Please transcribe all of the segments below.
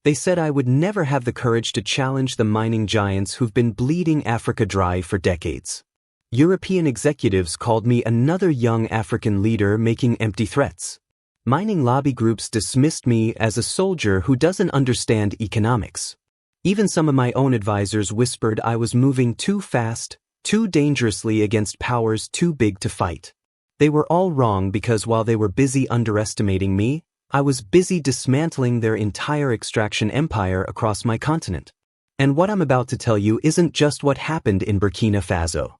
They said I would never have the courage to challenge the mining giants who've been bleeding Africa dry for decades. European executives called me another young African leader making empty threats. Mining lobby groups dismissed me as a soldier who doesn't understand economics. Even some of my own advisors whispered I was moving too fast, too dangerously against powers too big to fight. They were all wrong because while they were busy underestimating me, I was busy dismantling their entire extraction empire across my continent. And what I'm about to tell you isn't just what happened in Burkina Faso.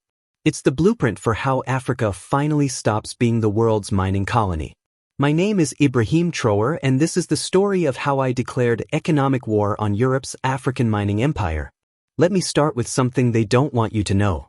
It's the blueprint for how Africa finally stops being the world's mining colony. My name is Ibrahim Traoré, and this is the story of how I declared economic war on Europe's African mining empire. Let me start with something they don't want you to know.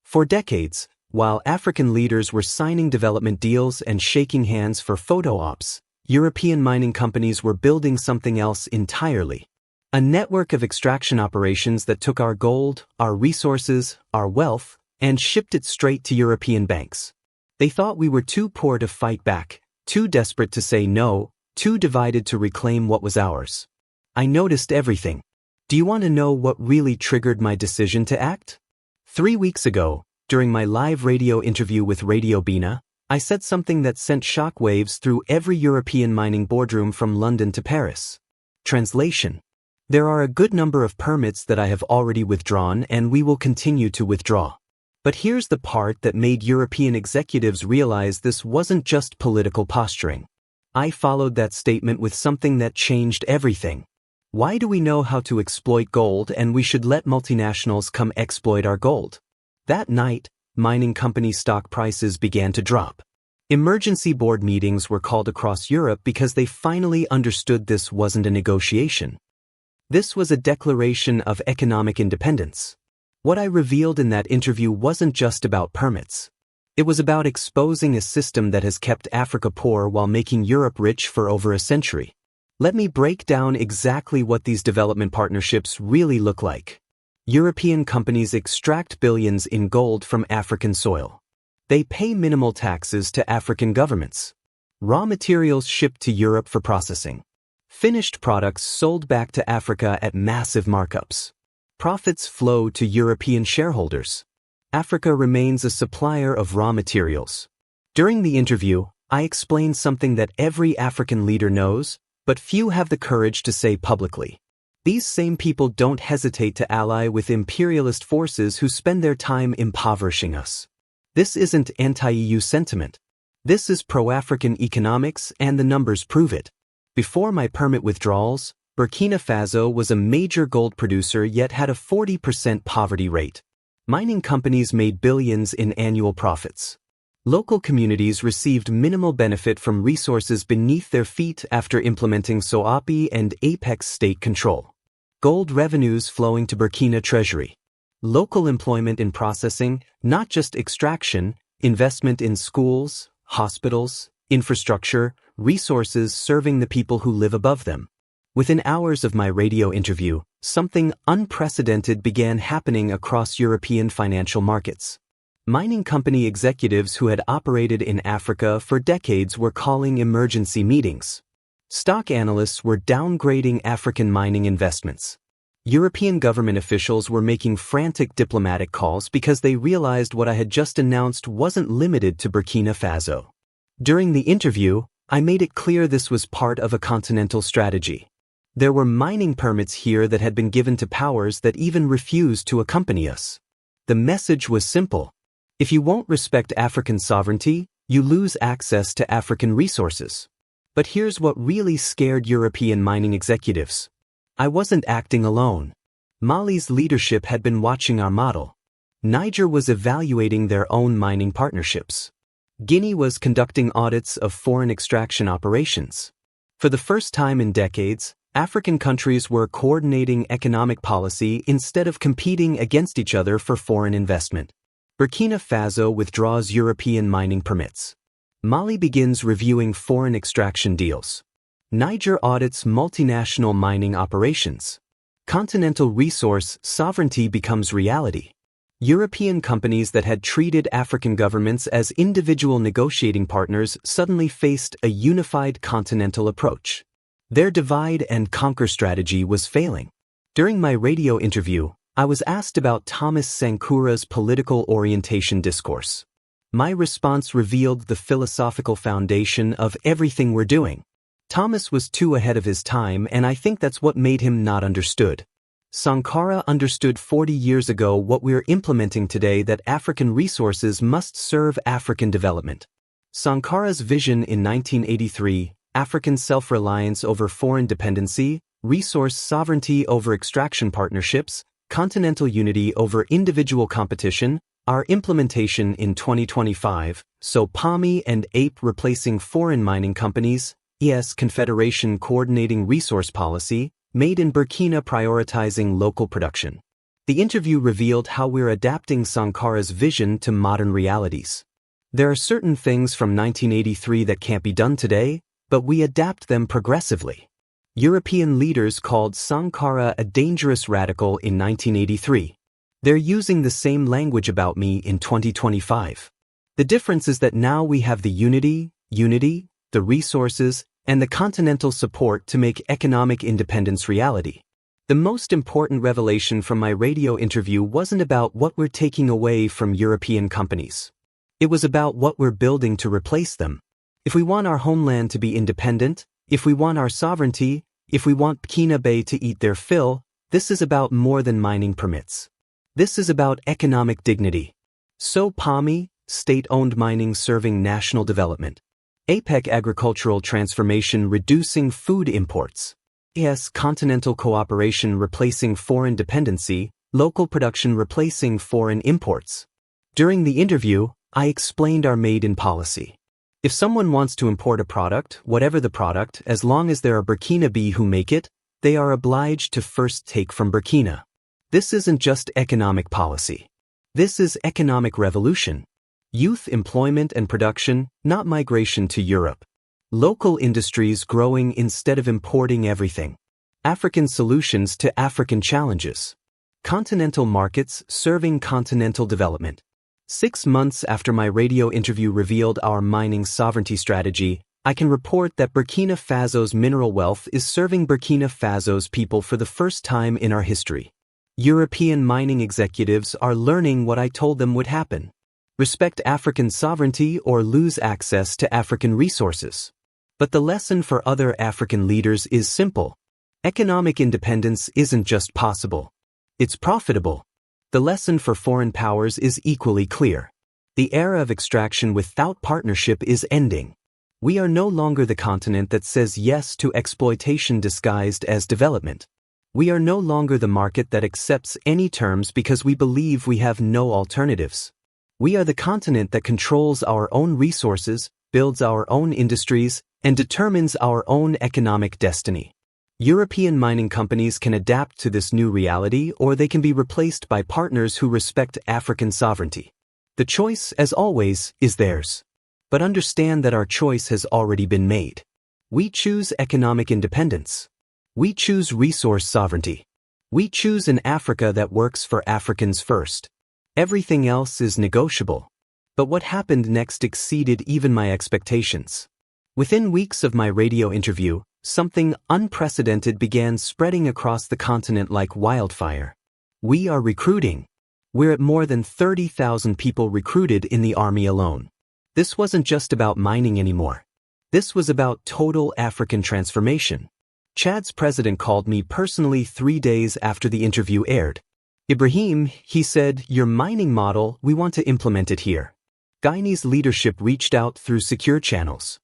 For decades, while African leaders were signing development deals and shaking hands for photo ops, European mining companies were building something else entirely. A network of extraction operations that took our gold, our resources, our wealth, and shipped it straight to European banks. They thought we were too poor to fight back, too desperate to say no, too divided to reclaim what was ours. I noticed everything. Do you want to know what really triggered my decision to act? 3 weeks ago, during my live radio interview with Radio Bina, I said something that sent shockwaves through every European mining boardroom from London to Paris. Translation: there are a good number of permits that I have already withdrawn and we will continue to withdraw. But here's the part that made European executives realize this wasn't just political posturing. I followed that statement with something that changed everything. Why do we know how to exploit gold and we should let multinationals come exploit our gold? That night, mining company stock prices began to drop. Emergency board meetings were called across Europe because they finally understood this wasn't a negotiation. This was a declaration of economic independence. What I revealed in that interview wasn't just about permits. It was about exposing a system that has kept Africa poor while making Europe rich for over a century. Let me break down exactly what these development partnerships really look like. European companies extract billions in gold from African soil. They pay minimal taxes to African governments. Raw materials shipped to Europe for processing. Finished products sold back to Africa at massive markups. Profits flow to European shareholders. Africa remains a supplier of raw materials. During the interview, I explained something that every African leader knows, but few have the courage to say publicly. These same people don't hesitate to ally with imperialist forces who spend their time impoverishing us. This isn't anti-EU sentiment. This is pro-African economics, and the numbers prove it. Before my permit withdrawals, Burkina Faso was a major gold producer yet had a 40% poverty rate. Mining companies made billions in annual profits. Local communities received minimal benefit from resources beneath their feet after implementing SOAPI and Apex state control. Gold revenues flowing to Burkina treasury. Local employment in processing, not just extraction, investment in schools, hospitals, infrastructure, resources serving the people who live above them. Within hours of my radio interview, something unprecedented began happening across European financial markets. Mining company executives who had operated in Africa for decades were calling emergency meetings. Stock analysts were downgrading African mining investments. European government officials were making frantic diplomatic calls because they realized what I had just announced wasn't limited to Burkina Faso. During the interview, I made it clear this was part of a continental strategy. There were mining permits here that had been given to powers that even refused to accompany us. The message was simple. If you won't respect African sovereignty, you lose access to African resources. But here's what really scared European mining executives. I wasn't acting alone. Mali's leadership had been watching our model. Niger was evaluating their own mining partnerships. Guinea was conducting audits of foreign extraction operations. For the first time in decades, African countries were coordinating economic policy instead of competing against each other for foreign investment. Burkina Faso withdraws European mining permits. Mali begins reviewing foreign extraction deals. Niger audits multinational mining operations. Continental resource sovereignty becomes reality. European companies that had treated African governments as individual negotiating partners suddenly faced a unified continental approach. Their divide and conquer strategy was failing. During my radio interview, I was asked about Thomas Sankara's political orientation discourse. My response revealed the philosophical foundation of everything we're doing. Thomas was too ahead of his time, and I think that's what made him not understood. Sankara understood 40 years ago what we're implementing today, that African resources must serve African development. Sankara's vision in 1983, African self-reliance over foreign dependency, resource sovereignty over extraction partnerships, continental unity over individual competition, our implementation in 2025, so PAMI and APE replacing foreign mining companies, ES Confederation coordinating resource policy, Made in Burkina prioritizing local production. The interview revealed how we're adapting Sankara's vision to modern realities. There are certain things from 1983 that can't be done today, but we adapt them progressively. European leaders called Sankara a dangerous radical in 1983. They're using the same language about me in 2025. The difference is that now we have the unity, the resources, and the continental support to make economic independence reality. The most important revelation from my radio interview wasn't about what we're taking away from European companies. It was about what we're building to replace them. If we want our homeland to be independent, if we want our sovereignty, if we want Burkina Faso to eat their fill, this is about more than mining permits. This is about economic dignity. So PAMI, state-owned mining serving national development. APEC agricultural transformation reducing food imports. ES continental cooperation replacing foreign dependency, local production replacing foreign imports. During the interview, I explained our made-in policy. If someone wants to import a product, whatever the product, as long as there are Burkina Faso who make it, they are obliged to first take from Burkina. This isn't just economic policy. This is economic revolution. Youth employment and production, not migration to Europe. Local industries growing instead of importing everything. African solutions to African challenges. Continental markets serving continental development. 6 months after my radio interview revealed our mining sovereignty strategy, I can report that Burkina Faso's mineral wealth is serving Burkina Faso's people for the first time in our history. European mining executives are learning what I told them would happen. Respect African sovereignty or lose access to African resources. But the lesson for other African leaders is simple. Economic independence isn't just possible. It's profitable. The lesson for foreign powers is equally clear. The era of extraction without partnership is ending. We are no longer the continent that says yes to exploitation disguised as development. We are no longer the market that accepts any terms because we believe we have no alternatives. We are the continent that controls our own resources, builds our own industries, and determines our own economic destiny. European mining companies can adapt to this new reality, or they can be replaced by partners who respect African sovereignty. The choice, as always, is theirs. But understand that our choice has already been made. We choose economic independence. We choose resource sovereignty. We choose an Africa that works for Africans first. Everything else is negotiable. But what happened next exceeded even my expectations. Within weeks of my radio interview, something unprecedented began spreading across the continent like wildfire. We are recruiting. We're at more than 30,000 people recruited in the army alone. This wasn't just about mining anymore. This was about total African transformation. Chad's president called me personally 3 days after the interview aired. Ibrahim, he said, your mining model, we want to implement it here. Guinea's leadership reached out through secure channels.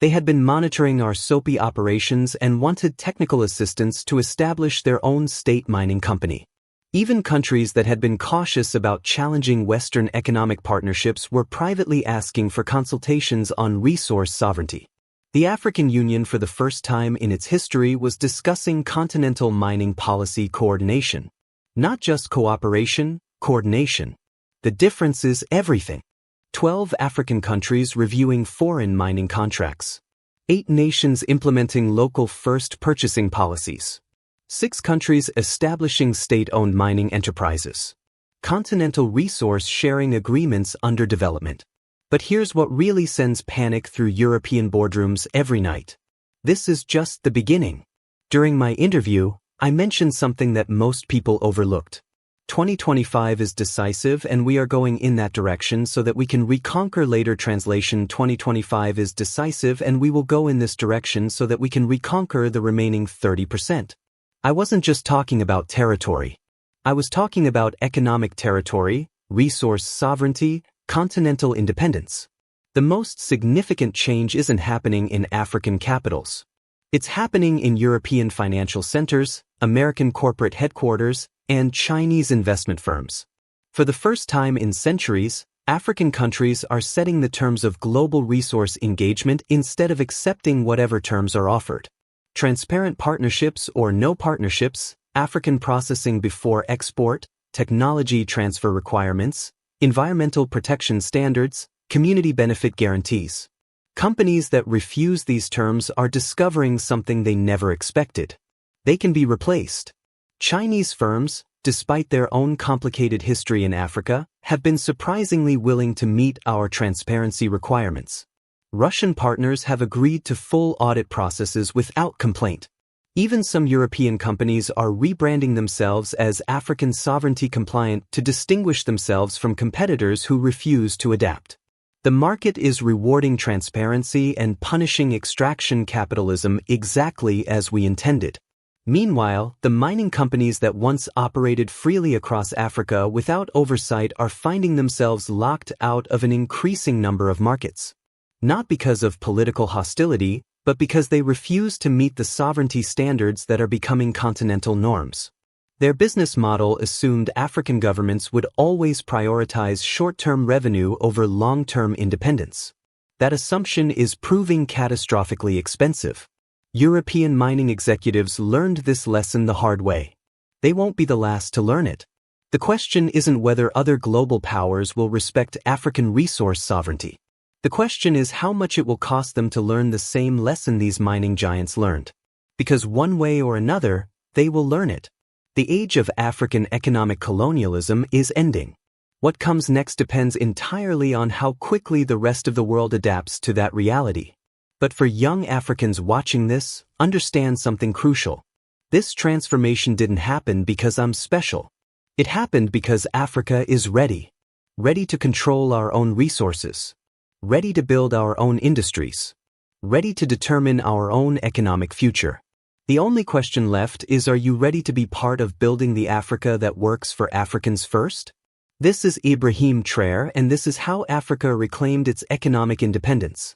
They had been monitoring our SOPI operations and wanted technical assistance to establish their own state mining company. Even countries that had been cautious about challenging Western economic partnerships were privately asking for consultations on resource sovereignty. The African Union for the first time in its history was discussing continental mining policy coordination. Not just cooperation, coordination. The difference is everything. 12 African countries reviewing foreign mining contracts. 8 nations implementing local first purchasing policies. 6 countries establishing state-owned mining enterprises. Continental resource sharing agreements under development. But here's what really sends panic through European boardrooms every night. This is just the beginning. During my interview, I mentioned something that most people overlooked. 2025 is decisive and we are going in that direction so that we can reconquer later. Translation: 2025 is decisive and we will go in this direction so that we can reconquer the remaining 30%. I wasn't just talking about territory. I was talking about economic territory, resource sovereignty, continental independence. The most significant change isn't happening in African capitals. It's happening in European financial centers, American corporate headquarters, and Chinese investment firms. For the first time in centuries, African countries are setting the terms of global resource engagement instead of accepting whatever terms are offered. Transparent partnerships or no partnerships, African processing before export, technology transfer requirements, environmental protection standards, community benefit guarantees. Companies that refuse these terms are discovering something they never expected. They can be replaced. Chinese firms, despite their own complicated history in Africa, have been surprisingly willing to meet our transparency requirements. Russian partners have agreed to full audit processes without complaint. Even some European companies are rebranding themselves as African sovereignty compliant to distinguish themselves from competitors who refuse to adapt. The market is rewarding transparency and punishing extraction capitalism exactly as we intended. Meanwhile, the mining companies that once operated freely across Africa without oversight are finding themselves locked out of an increasing number of markets. Not because of political hostility, but because they refuse to meet the sovereignty standards that are becoming continental norms. Their business model assumed African governments would always prioritize short-term revenue over long-term independence. That assumption is proving catastrophically expensive. European mining executives learned this lesson the hard way. They won't be the last to learn it. The question isn't whether other global powers will respect African resource sovereignty. The question is how much it will cost them to learn the same lesson these mining giants learned. Because one way or another, they will learn it. The age of African economic colonialism is ending. What comes next depends entirely on how quickly the rest of the world adapts to that reality. But for young Africans watching this, understand something crucial. This transformation didn't happen because I'm special. It happened because Africa is ready. Ready to control our own resources. Ready to build our own industries. Ready to determine our own economic future. The only question left is, are you ready to be part of building the Africa that works for Africans first? This is Ibrahim Traoré and this is how Africa reclaimed its economic independence.